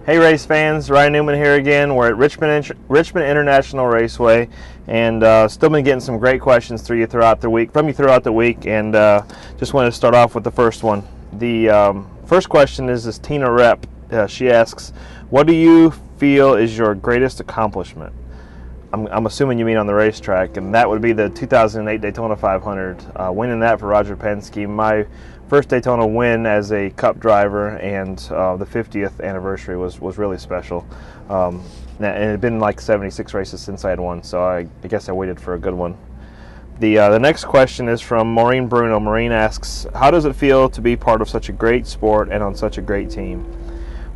Hey race fans, Ryan Newman here again. We're at Richmond International Raceway, and still been getting some great questions from you throughout the week, and just wanted to start off with the first one. The first question is Tina Rep. She asks, what do you feel is your greatest accomplishment? I'm assuming you mean on the racetrack, and that would be the 2008 Daytona 500, winning that for Roger Penske. My first Daytona win as a Cup driver, and the 50th anniversary was really special. And it had been like 76 races since I had won, so I guess I waited for a good one. The next question is from Maureen Bruno. Maureen asks, how does it feel to be part of such a great sport and on such a great team?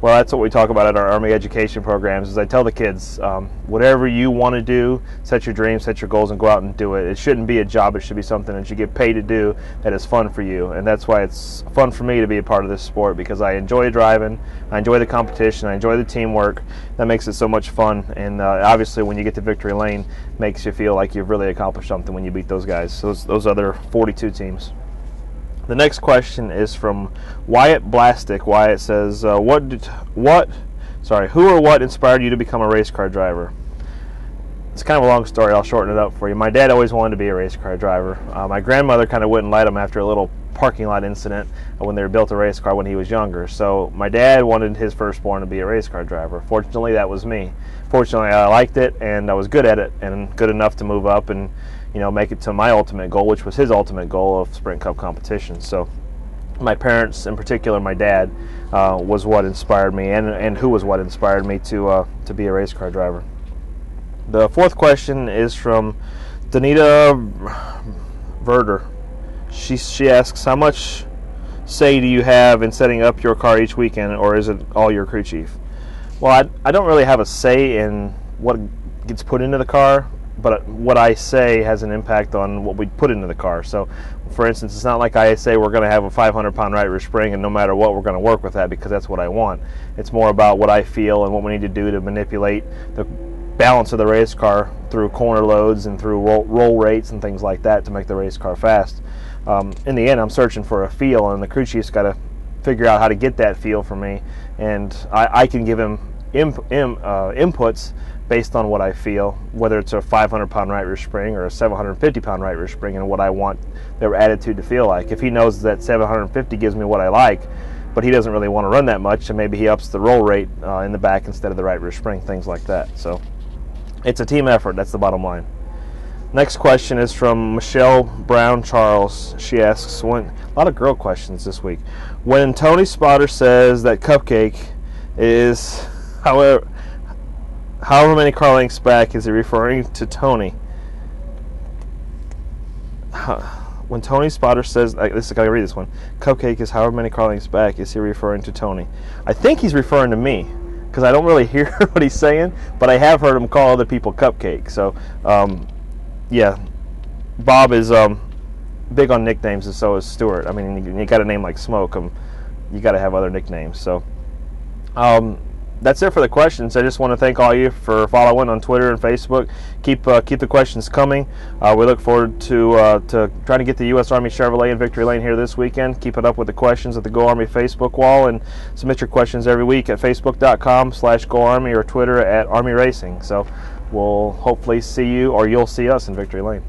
Well, that's what we talk about at our Army education programs. Is I tell the kids, whatever you want to do, set your dreams, set your goals, and go out and do it. It shouldn't be a job. It should be something that you get paid to do that is fun for you. And that's why it's fun for me to be a part of this sport, because I enjoy driving, I enjoy the competition, I enjoy the teamwork. That makes it so much fun. And obviously, when you get to victory lane, it makes you feel like you've really accomplished something when you beat those guys, those other 42 teams. The next question is from Wyatt Blastic. Wyatt says, who or what inspired you to become a race car driver? It's kind of a long story. I'll shorten it up for you. My dad always wanted to be a race car driver. My grandmother kind of wouldn't let him after a little parking lot incident when they built a race car when he was younger. So my dad wanted his firstborn to be a race car driver. Fortunately, that was me. Fortunately, I liked it, and I was good at it, and good enough to move up and make it to my ultimate goal, which was his ultimate goal of Sprint Cup competition. So my parents, in particular my dad, was what inspired me, and who was what inspired me to be a race car driver. The fourth question is from Danita Verder. She asks, how much say do you have in setting up your car each weekend, or is it all your crew chief? Well, I don't really have a say in what gets put into the car, but what I say has an impact on what we put into the car. So, for instance, it's not like I say we're going to have a 500-pound right rear spring, and no matter what, we're going to work with that because that's what I want. It's more about what I feel and what we need to do to manipulate the balance of the race car through corner loads and through roll rates and things like that to make the race car fast. In the end, I'm searching for a feel, and the crew chief's got to figure out how to get that feel for me, and I can give him inputs based on what I feel, whether it's a 500-pound right rear spring or a 750-pound right rear spring, and what I want their attitude to feel like. If he knows that 750 gives me what I like, but he doesn't really want to run that much, and maybe he ups the roll rate in the back instead of the right rear spring, things like that. So it's a team effort. That's the bottom line. Next question is from Michelle Brown Charles. She asks, a lot of girl questions this week. When Tony Spotter says that Cupcake is, however many car lengths back, is he referring to Tony? When Tony Spotter says, I gotta read this one. Cupcake is however many car lengths back, is he referring to Tony? I think he's referring to me, because I don't really hear what he's saying, but I have heard him call other people Cupcake. So, yeah, Bob is big on nicknames, and so is Stuart. I mean, you got a name like Smoke, you got to have other nicknames. So, that's it for the questions. I just want to thank all of you for following on Twitter and Facebook. Keep the questions coming. We look forward to trying to get the U.S. Army Chevrolet in victory lane here this weekend. Keep it up with the questions at the Go Army Facebook wall, and submit your questions every week at facebook.com/GoArmy or Twitter at Army Racing. So we'll hopefully see you, or you'll see us in victory lane.